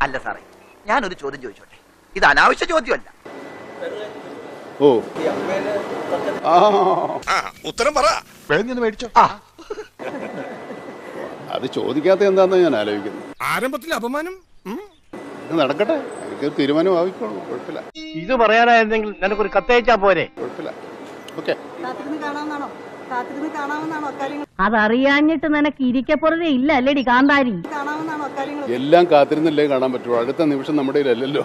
അല്ല സാറേ, ഞാനൊരു ചോദ്യം ചോദിച്ചോട്ടെ. ഇത് അനാവശ്യ ചോദ്യമല്ല. ഓ ഉത്തരം പറ. മേടിച്ചോ. അത് ചോദിക്കാത്ത എന്താന്ന് ഞാൻ ആലോചിക്കുന്നു. ആരംഭത്തിൽ അപമാനം ഇത് നടക്കട്ടെ, എനിക്ക് തീരുമാനം ആവിക്കോളൂ, കുഴപ്പമില്ല. ഇത് പറയാനായിരുന്നെങ്കിൽ നിനക്കൊരു കത്തയച്ചാ പോരെ. കുഴപ്പമില്ല, ഓക്കെ. അതറിയാഞ്ഞിട്ട് നിനക്ക് ഇരിക്കപ്പുറതേ ഇല്ല അല്ലേടി കാന്താരി. എല്ലാം കാത്തിരുന്നല്ലേ കാണാൻ പറ്റുള്ളൂ. അടുത്ത നിമിഷം നമ്മുടെ കയ്യിലല്ലല്ലോ.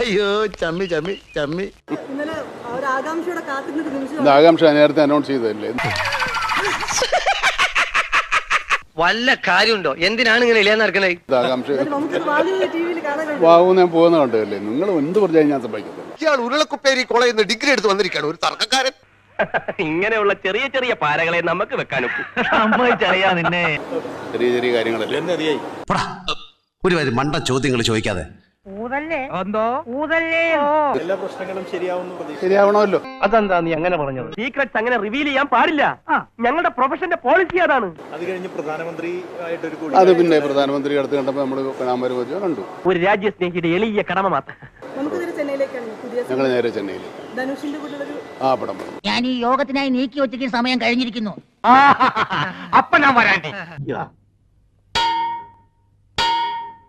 അയ്യോ ചമ്മി ചമ്മി ചമ്മി. ആകാംക്ഷ നേരത്തെ അനൗൺസ് ചെയ്തതല്ലേ. വല്ല കാര്യമുണ്ടോ? എന്തിനാണ് ഇങ്ങനെ ഇല്ലാന്ന് നടക്കണേ? ആകാംക്ഷ വാവു ഞാൻ പോകുന്ന കണ്ടതല്ലേ. നിങ്ങൾ എന്ത് പറഞ്ഞാൽ ഞാൻ സമ്മതിക്കത്തില്ല. ഇയാൾ ഉരുളക്കുപ്പേരി കോളേജിൽ നിന്ന് ഡിഗ്രി എടുത്ത് വന്നിരിക്കുകയാണ്, ഒരു തർക്കക്കാരൻ. ഇങ്ങനെയുള്ള ചെറിയ ചെറിയ പാരകളെ നമുക്ക് വെക്കാനും സമ്മതിച്ചറിയാ നിന്നെ. ചെറിയ ചെറിയ കാര്യങ്ങളല്ലേ. ഒരു വരി മണ്ട ചോദ്യങ്ങൾ ചോദിക്കാതെ എല്ലാ പ്രശ്നങ്ങളും ശരിയാവണമല്ലോ. അതെന്താ നീ അങ്ങനെ പറഞ്ഞത്? സീക്രട്സ് അങ്ങനെ റിവീൽ ചെയ്യാൻ പാടില്ല. ഞങ്ങളുടെ പ്രൊഫഷന്റെ പോളിസി അതാണ്. അത് കഴിഞ്ഞ് പ്രധാനമന്ത്രി ആയിട്ടൊരു അത് പിന്നെ പ്രധാനമന്ത്രി അടുത്ത് കണ്ടപ്പോ നമ്മള് കാണാൻ വെച്ചോ കണ്ടു. ഒരു രാജ്യസ്നേഹിയുടെ എളിയ കടമ മാത്രം. ഞങ്ങൾ നേരെ ചെന്നൈയിലേക്ക്. ആ പടം ഞാൻ ഈ യോഗത്തിനായി നീക്കി വെച്ചിരിക്കുന്ന സമയം കഴിഞ്ഞിരിക്കുന്നു. അപ്പൊ ഞാൻ വരാണ്ടി.